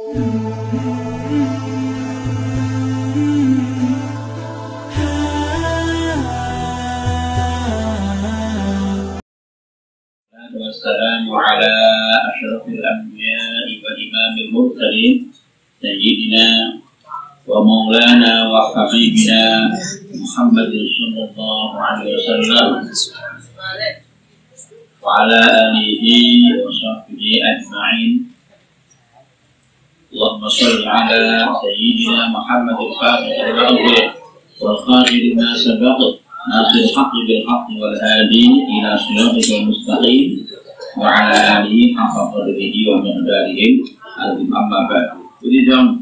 Wassalamu ala asyrafil anbiya'i wa imamil mursalin sayyidina wa maulana wa habibina Muhammadin sallallahu alaihi wasallam wa ala alihi wa sahbihi ajma'in. Allahumma shalli ala sayyidina Muhammadin fatihil awwal wal khatimil ma sabaq nasir haqqi bil haqqi wal hadi ila siratal mustaqim wa ala alihi haqqa qadrihi wa miqdarihi azim amma ba'du. Jadi jam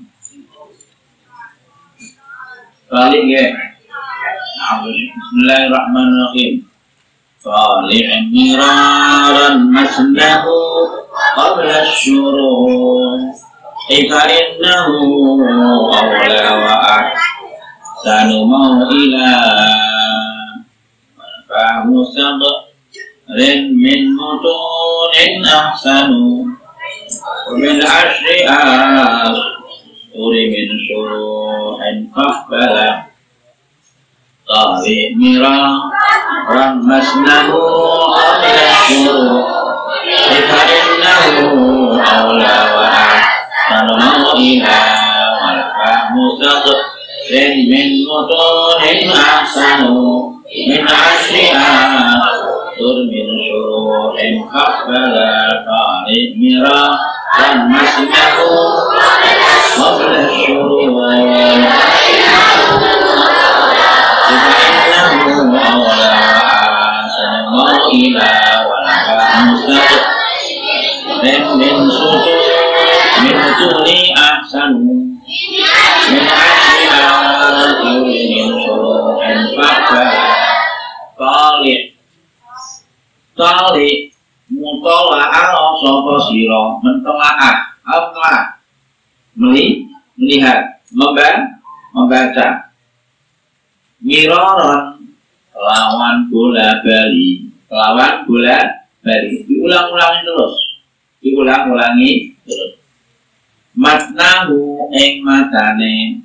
balik ya. Bismillahirrahmanirrahim. Tali'in miraran masnahu qabla ash-shurur ika innahu awla wa ahsanu maw'ila fahu sabrin min mutunin ahsanu min ashri asuri min syuruhin fahbala tali mira ramasnahu awla syuruh ika innahu awla wa ahsanu maw'ila wal fahu sabrin min mutunin ahsanu min ashri asuri min syuruhin fahbala tali mira ramasnahu qabla syuruh innahu awla ahsanu maw'ila wal mustaqim min sutur min tuli ahsanu min asyi'ati min syuruhin fahbala tali mutola'ah sapa sira mentelaah Allah melihat membaca miraron lawan bola bali diulang-ulangi terus matnahu ing matane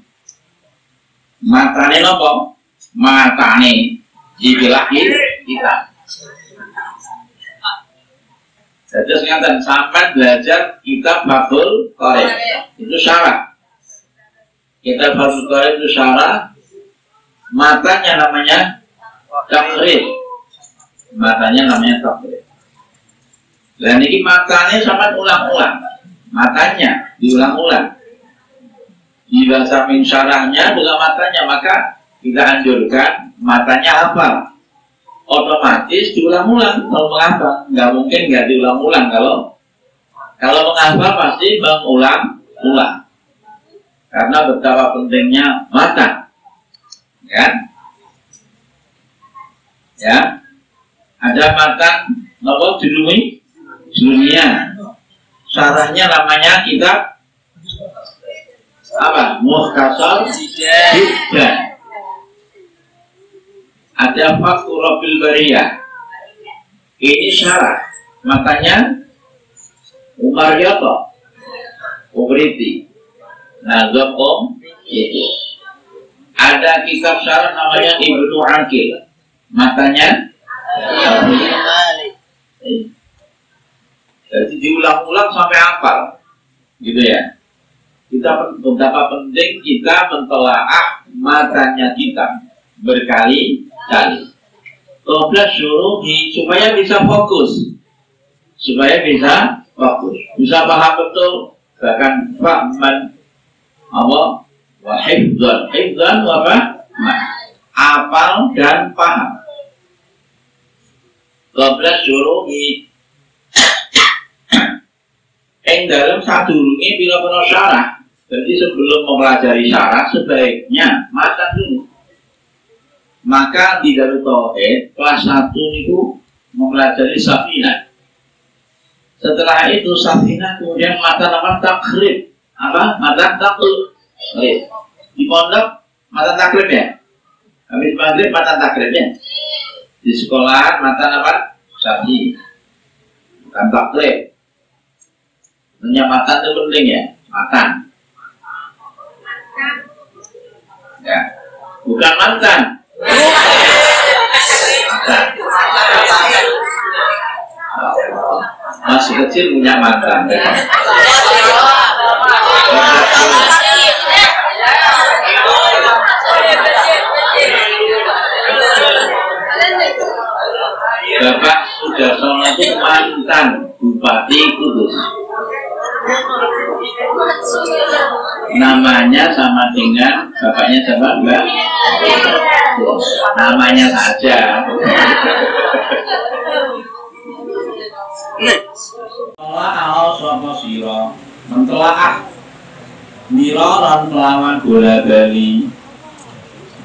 napa matane dibilah kita. Jadi ngatakan sampai belajar kitab Fathul Qorib itu syarah. Kitab Fathul Qorib itu syarah. Matanya namanya takrib. Matanya namanya takrib. Dan ini matanya sampai ulang-ulang. Matanya diulang-ulang. Dibaca min syarahnya juga matanya, maka kita anjurkan matanya hafal. Otomatis diulang-ulang kalau menghafal, nggak mungkin nggak diulang-ulang kalau menghafal pasti mengulang-ulang karena betapa pentingnya mata, kan? Ya, ada matan nopo dunia, syarahnya namanya kitab apa? Mukhtasar Jiddan. Ada Fathul Rabbil Bariyah. Ini syarah. Makanya Umar Yoto Ubriti Nazom itu. Ada kitab syarah namanya Ibnu Aqil. Makanya jadi diulang-ulang sampai hafal. Gitu ya. Betapa penting kita mentelaah matanya kita berkali-kali. Qabla syuruhi supaya bisa fokus, bisa paham betul, bahkan fahman apa wa hifdzan wa apal dan paham. Qabla syuruhi ing dalam sadurunge bila syarah. Jadi sebelum mempelajari syarah sebaiknya matan dulu. Maka di Darut Tauhid kelas 1 itu mempelajari Safinah. Setelah itu Safinah kemudian mata nama takrib. Apa? Mata takrib. Di pondok mata takrib ya. Habis maghrib mata takrib ya. Di sekolah mata apa? Safinah. Bukan takrib. Tentunya mata itu penting ya. Matan. Ya, bukan mantan. Matan. Masih kecil punya mantan. Bapak Sudarsono itu mantan Bupati Kudus. Namanya sama dengan bapaknya siapa, Mbak? Namanya saja. Telaah sapa sira mentelaah mira lan kelawan bola bali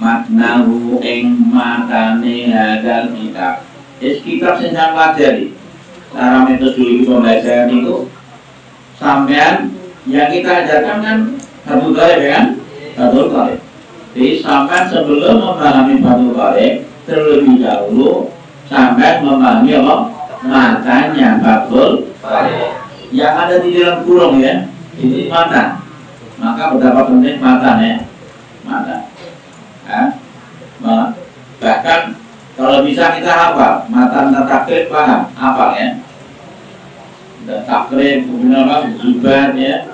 maknahu ing matane hadal kitab. Kitab sing pelajari cara metodologi pembelajaran itu sampean yang kita ajarkan kan Fathul Qorib ya kan? Fathul Qorib. Jadi sampean sebelum memahami Fathul Qorib terlebih dahulu sampean memahami apa? Matanya Fathul Qorib. Yang ada di dalam kurung ya, ini matan. Maka betapa penting matan ya, matan. Ya. Bahkan kalau bisa kita hafal matan dan takrib paham, hafal ya. Dan takrib kemudian apa? Zubat ya.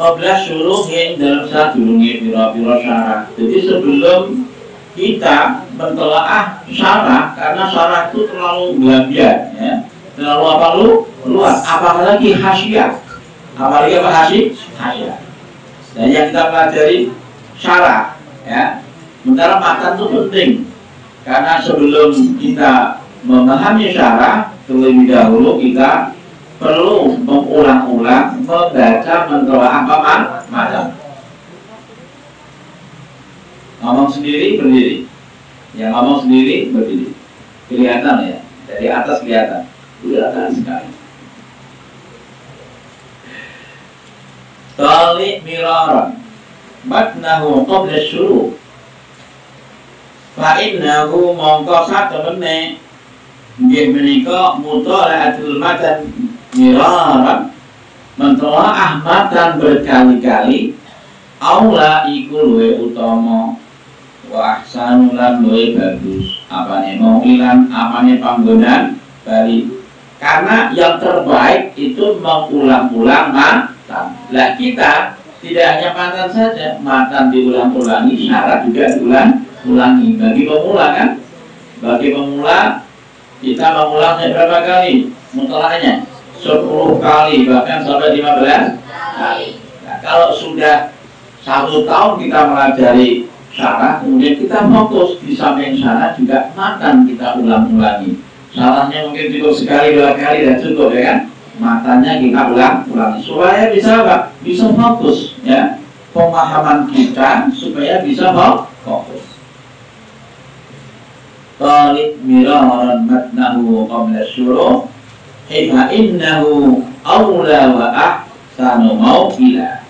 Qabla syuruhin dalam saat durungi pira-pira syarah. Jadi sebelum kita mentelaah syarah, karena syarah itu terlalu gelabian ya. Terlalu apa lu? Luas. Apalagi hasyiah. Apalagi apa hasyiah. Dan yang kita pelajari syarah ya. Sementara matan itu penting karena sebelum kita memahami syarah terlebih dahulu kita perlu mengulang-ulang membaca mentelaah apa matan. Ngomong sendiri berdiri, yang ngomong sendiri berdiri, kelihatan ya dari atas kelihatan sekali. Tali miraran matnahu qabla syuruh fa'innahu mongko satemene nggih menika mutala'atul matan miraran mentelaah matan berkali-kali aula iku luwe utama wa ahsanu lan luwe bagus apane mau ilang apane panggonan bali karena yang terbaik itu mengulang-ulang matan. Lah kita tidak hanya matan saja, matan diulang-ulangi, syarat juga diulang-ulangi. Bagi pemula kan, bagi pemula kita mengulang berapa kali mutalahnya? 10 kali bahkan sampai 15 kali. Nah, kalau sudah 1 tahun kita melajari syarat, kemudian kita fokus di samping syarat juga matan kita ulang-ulangi. Salahnya mungkin cukup sekali 2 kali dan cukup ya kan? Matanya kita ulang-ulangi supaya bisa apa? Bisa fokus ya. Pemahaman kita supaya bisa fokus. Talib miraran matnahu qabla syuruh fa innahu awla wa ahsanu mawqila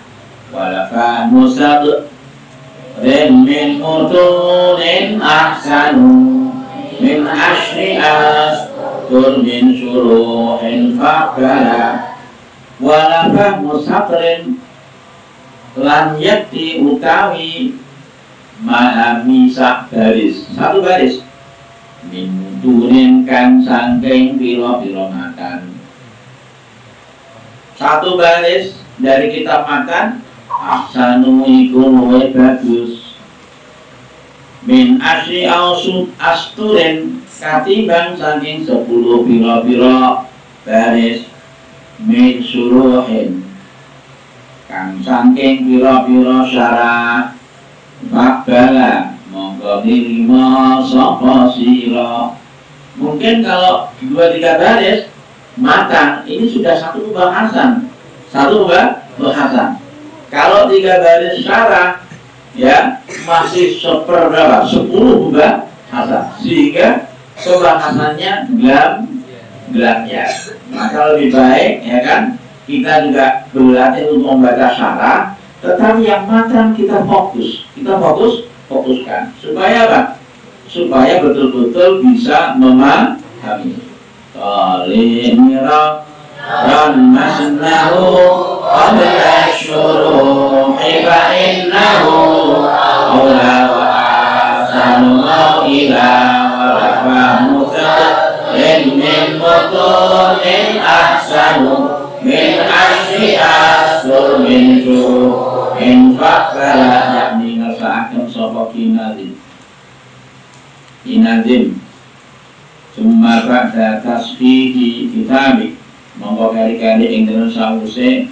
wa fahmu sabrin min mutunin ahsanu min ashri astur min syuruhin fa'bala wa fahmu sabrin lan yakti utawi mahami sak baris, 1 baris min mutunin kan sangking piro-piro makan, 1 baris dari kitab makan ahsanu iku luwih bagus min asri ausud asturin katimbang saking 10 piro-piro baris min suruhin kang saking piro-piro syarah fakbala monggo nirima sapa sira. Mungkin kalau 2-3 baris matan ini sudah 1 pembahasan, 1 pembahasan. Kalau 3 baris syarah ya masih seperberapa 10 pembahasan, sehingga pembahasannya gelamnya. Maka lebih baik ya kan kita juga berlatih untuk membaca syarah, tetapi yang matan kita fokuskan supaya apa? Supaya betul-betul bisa memahami. Talib miraran masnahu min asri asur min su infak bala yakni ngersakaken sapa kinazim summa ba'da tasfihi kitabi mongko kali-kali ing dalem sawuse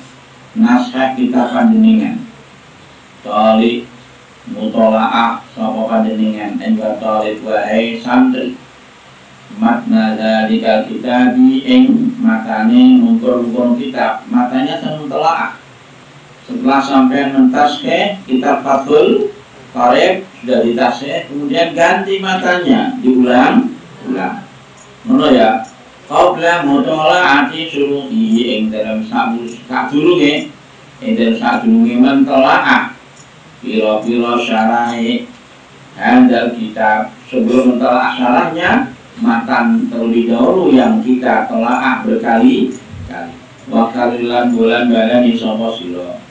naskah kitab panjenengan tali mutolaah sapa panjenengan ing tali wae santri makna zalikal kitabi ing matane mungkur-mungkur kitab matanya seneng telaah setelah sampai mentaskeh kitab Fathul Qorib sudah ditaskeh kemudian ganti matanya diulang-ulang ngono ya qabla mutolaati suruhi ing dalam sadurunge ing dalam sadurunge mentelaah pira-pira syarahe handal kitab sebelum mentelaah syarahnya matan terlebih dahulu yang kita telaah berkali-kali wakalilan bulan balani sapa sira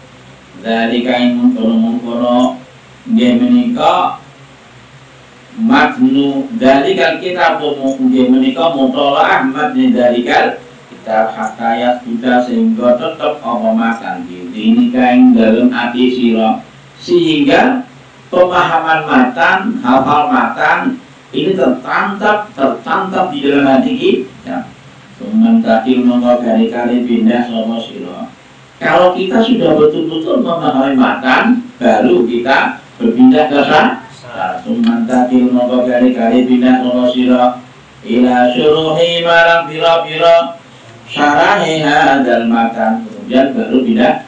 dari kain mengkono nggih menika matnu dalikal kitab nggih menika mutolaah matni dalikal kitab hakayat kita sehingga tetap apa matan ini kain dalam ati sira sehingga pemahaman matan hafal matan ini tertantap di dalam hati kita. Sementara monggo kali-kali pindah sama sira. Kalau kita sudah betul-betul memahami matan, baru kita berpindah ke sana. Sementara monggo kali-kali pindah sama sira. Ila syuruhi marang pira-pira syarahi hadal matan. Kemudian baru pindah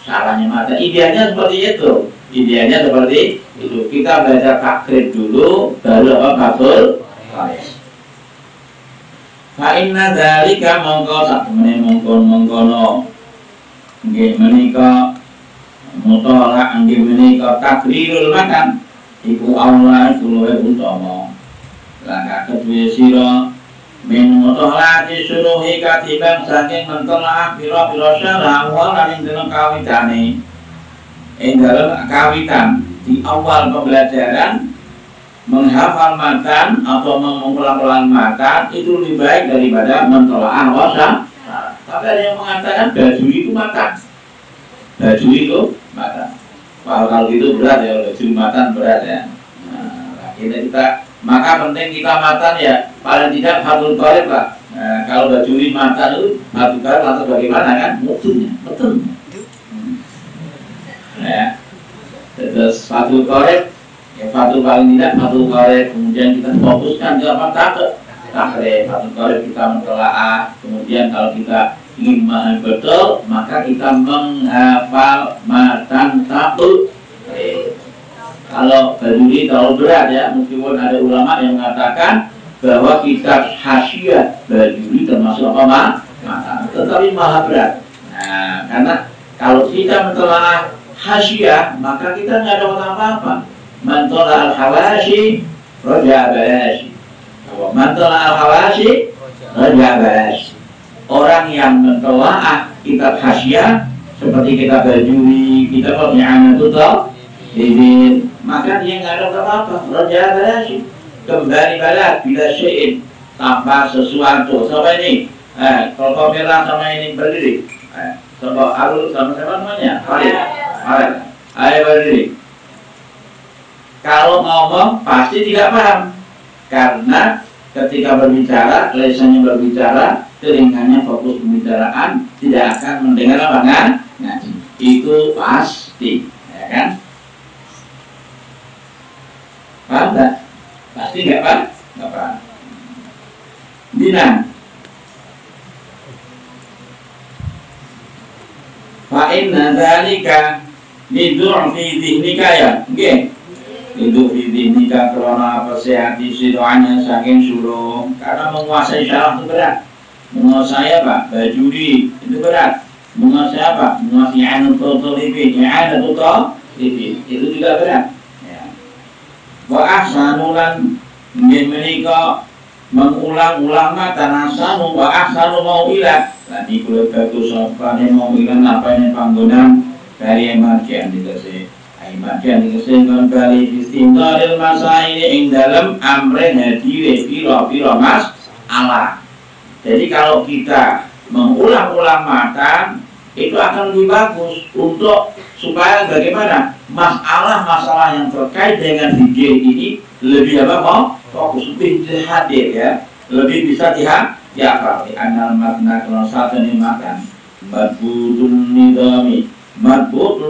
salahnya matan. Idealnya seperti itu. Idealnya seperti itu. Kita belajar takrib dulu, baru apa Fathul Qorib. Fa inna dzalika mongko sakmene mongkon-mongkono nggih menika mutolak nggih menika takrirul matan iku aula luwih utama. Langkah kedua sira min mutolati suruhi katiban saking mentolaah pira-pira syarah lan ing dalem kawitane. Ing dalam kawitan di awal pembelajaran menghafal matan atau mengulang-ulang matan itu lebih baik daripada mentolaah wasa. Tapi ada yang mengatakan baju itu matan, baju itu matan. Kalau itu berat ya, baju matan berat ya. Nah, kita maka penting kita matan ya paling tidak Fathul Qorib lah. Kalau baju ini matan itu Fathul Qorib atau bagaimana kan mutunya betul. Ya, terus Fathul Qorib ya Fathul paling tidak Fathul Qorib kemudian kita fokuskan ke apa takrib Fathul Qorib kita mentelaah kemudian kalau kita ingin memahami betul maka kita menghafal matan takrib. Kalau bajuri terlalu berat ya meskipun ada ulama yang mengatakan bahwa kitab Hasyiah bajuri termasuk apa matan tetapi maha berat. Nah karena kalau kita mentelaah Hasyiah maka kita nggak dapat apa-apa. Mantola al-hawashi roja balashi. Mantola al-hawashi roja balashi. Orang yang mentelaah kitab Hasyiah seperti kitab Bajuri, kitab I'anatul Talibin, maka dia nggak dapat apa-apa. Roja balashi. Kembali balik bila syai'in tanpa sesuatu. Sama ini, kalau merah sama ini berdiri. Coba Arul sama siapa namanya? Ayo berdiri. Kalau ngomong pasti tidak paham karena ketika berbicara, lesannya berbicara, telinganya fokus pembicaraan, tidak akan mendengar apa kan? Ngaji. Itu pasti, ya kan? Paham tak? Pasti nggak paham? Nggak paham. Dinam. Fa inna dzalika lidu'fi dhihnika ya nggih lidu'fi dhihnika karena apa sehati sidoanya saking suruh karena menguasai syarah itu berat menguasai apa bajuri itu berat menguasai apa menguasai I'anatul Talibin itu juga berat ya. Wa ahsanulan nggih menika mengulang-ulang matan ahsanu wa ahsanu mau'ilah tadi kulo bagus sapane mau'ilah apane panggonan dari emarkian dikasih emarkian dikasih kembali istimdalil masa ini ing dalam amre hadire piro mas Allah. Jadi kalau kita mengulang-ulang matan itu akan lebih bagus untuk supaya bagaimana masalah-masalah yang terkait dengan fikih ini lebih fokus, lebih hadir ya, lebih bisa dihafal. Anal makna kalau satu ini makan madbutun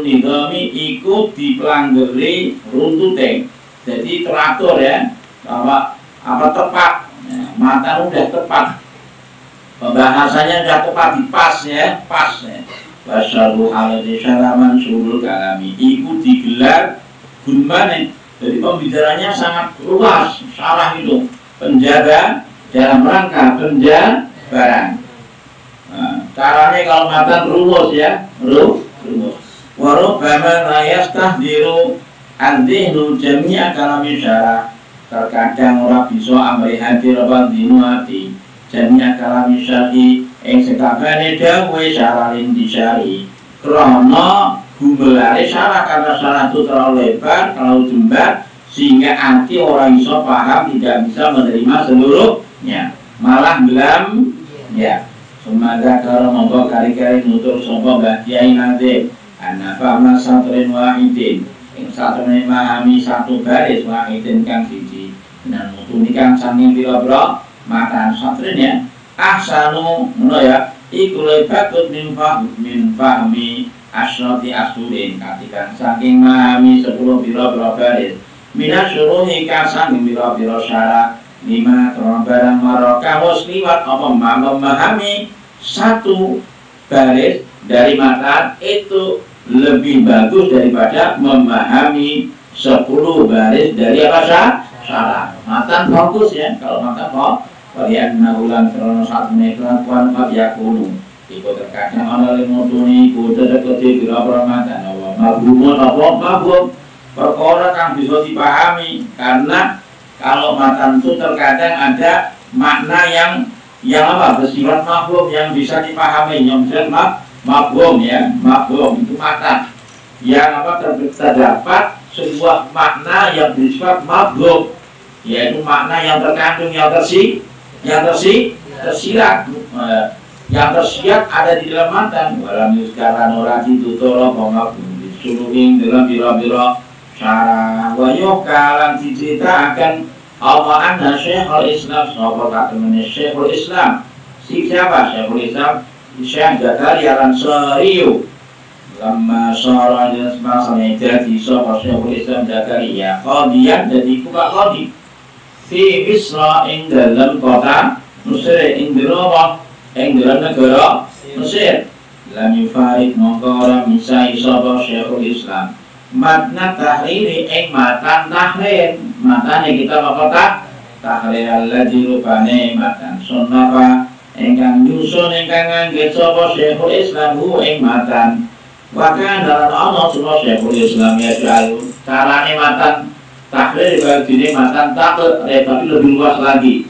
nidami ikut dipelanggali runtute, jadi teratur ya, apa tepat ya, matan udah tepat, pembahasannya udah tepat, pas ya. Wasyaruh alaihi salaman surul kalami iku digelar gulmane, jadi pembicaranya sangat luas, syarah itu penjaga dalam rangka penjabaran. Nah, caranya kalau matan rumus ya, rumus. Warubbama la yastahdiru an-dhihnu jami'a kalami syarah, terkadang ora bisa amri hadir apa dinu hati jami'a kalami syarhi ing sekabehane dawuh syarahin disyari krana gumelare syarah, karena syarah itu terlalu lebar, terlalu jembar sehingga arti orang iso paham, tidak bisa menerima seluruhnya, malah gelam ya. Semoga kalau monggo kari-kari nutur sapa Mbah Kyai Nazim anafama satrin wahidin ing satune memahami satu baris wahidin kang siji dan mutuni kang saking pira-pira matan satrin ya ahsanu ngono ya, iku lebakut min fahmi asyrati asudin katikan saking memahami 10 pira-pira baris minas syuruhi kasang pira-pira syarah lima barang maraka musliwat apa memahami satu baris dari matan itu lebih bagus daripada memahami 10 baris dari apa syarah. Matan fokus ya, kalau matan kalian nahulan krono saat kelakuan yakunu iku terkadang ana limutuni iku dedeketi pira-pira matan apa mabhumun apa mabhum perkara kang bisa dipahami, karena kalau matan itu terkadang ada makna yang apa bersifat mabhum yang bisa dipahami, yang bisa mabhum ya, mabhum itu matan yang apa terdapat sebuah makna yang bersifat mabhum, yaitu makna yang terkandung, yang tersirat, yang tersirat ada di dalam matan. Walam yuskaran ora ditutur apa mabhum disuruhin dalam bira-bira syarah wa yukalan diceritakan Allah anna Syekhul Islam sahabat katemene Syekhul Islam. Siapa Syekhul Islam? Syekh Zakaria Al-Ansari. Lama syara jenis masalah jadi sahabat Syekhul Islam Zakaria qadiyan jadi buka qadi fi Misra ing dalam kota Mesir, ing dalam negara Mesir. Lam yufarid mongko ora misai sahabat Syekhul Islam matna tahriri ing matan tahrir, matane kita apa tahrir alladzi rupane matan sunnafa ingkang nyusun ingkang ngangge sapa Syekhul Islam hu ing matan wakan dalam Allah semua Syekhul Islam ya jalu carane matan tahrir dibagi matan tahrir tapi lebih luas lagi,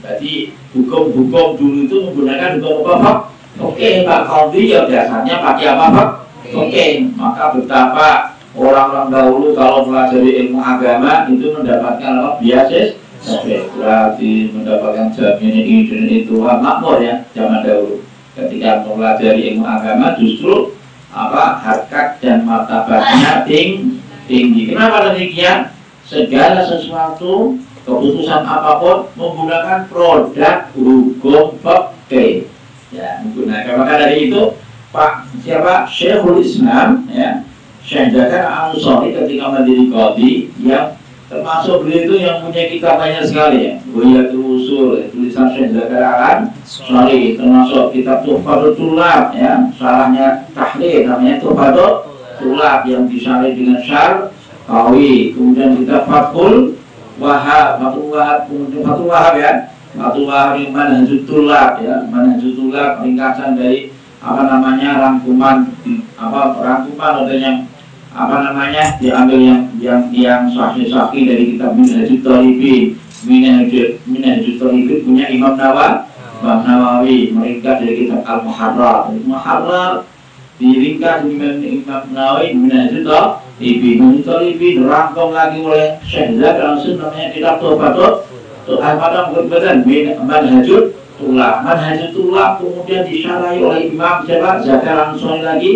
berarti hukum-hukum dulu itu menggunakan hukum apa? Oke, Pak Qadhi ya biasanya pakai apa? Oke, maka betapa orang-orang dahulu kalau pelajari ilmu agama itu mendapatkan apa? Beasiswa, berarti mendapatkan jaminan ini itu makmur ya zaman dahulu. Ketika mempelajari ilmu agama justru apa harkat dan martabatnya tinggi. Kenapa demikian? Segala sesuatu keputusan apapun menggunakan produk hukum fikih. Ya, menggunakan maka dari itu Pak siapa Syekhul Islam ya Syekh Zakaria Al-Ansari ketika menjadi qadhi yang termasuk beliau itu yang punya kitab banyak sekali ya, Buyatul Usul tulisan Syekh Zakaria Al-Ansari, termasuk kitab Tuhfatul Tullab ya, syarahnya tahrir namanya Tuhfatul Tullab yang disyarah dengan syarh qawi, kemudian kitab Fathul Wahhab kemudian Fathul Wahhab ya, Fathul Wahhab yang Manhajut Tullab ya, Manhajut Tullab ringkasan dari apa namanya rangkuman atau yang apa namanya diambil yang sahih dari kitab Minhajut Talibin. Minhajut Talibin punya Imam Nawawi meringkas dari kitab Al-Muharrar diringkas Imam Nawawi Minhajut Talibin dirangkum lagi oleh Syekh Zakaria namanya kitab Tuhfatul Ahmadam Manhajut Tulab. Manhajut Tulab kemudian disyarahi oleh Imam siapa? Zakaria Ansori lagi.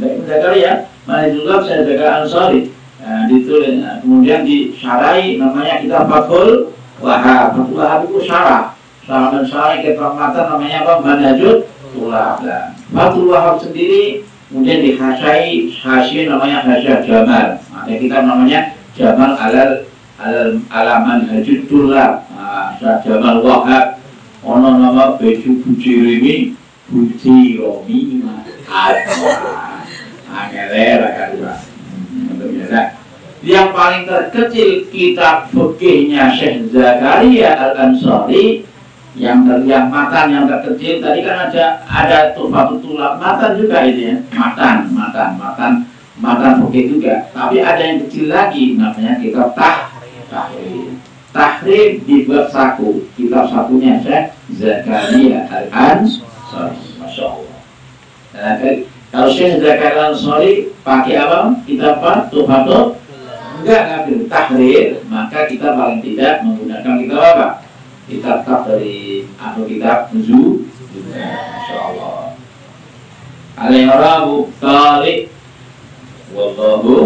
Baik Zakaria, Manhajut Tulab saya Zakaria Ansori. Nah, ditulis. Nah, kemudian disyarahi namanya kitab Fathul Wahhab. Fathul Wahhab itu syarah. Syarah dan syarah kitab matan namanya apa? Manhajut Tulab. Nah, Fathul Wahhab sendiri kemudian dihasyiahi hasyiah namanya Hasyiah Jamal. Ada kitab namanya Jamal ala Manhajut Tulab. Nah, Jamal Wahhab. Ono nama baju bujirimi buji romi yang paling terkecil kitab fikihnya Syekh Zakaria Al-Ansari yang matan yang terkecil tadi kan ada Tuhfatul Tulab matan juga ini ya matan fikih juga, tapi ada yang kecil lagi namanya kitab Tahrir dibuat saku, kitab sakunya Syekh Zakaria Al-Ansari, Masya Allah. Nah, kalau Syekh Zakaria Al-Ansari pakai apa? Kitab apa? Tuhfatul? Enggak ngambil tahrir, maka kita paling tidak menggunakan kitab apa? Kitab dari atau kitab Nuzu. Masya Allah. Al-I'rabu Talib Wallahu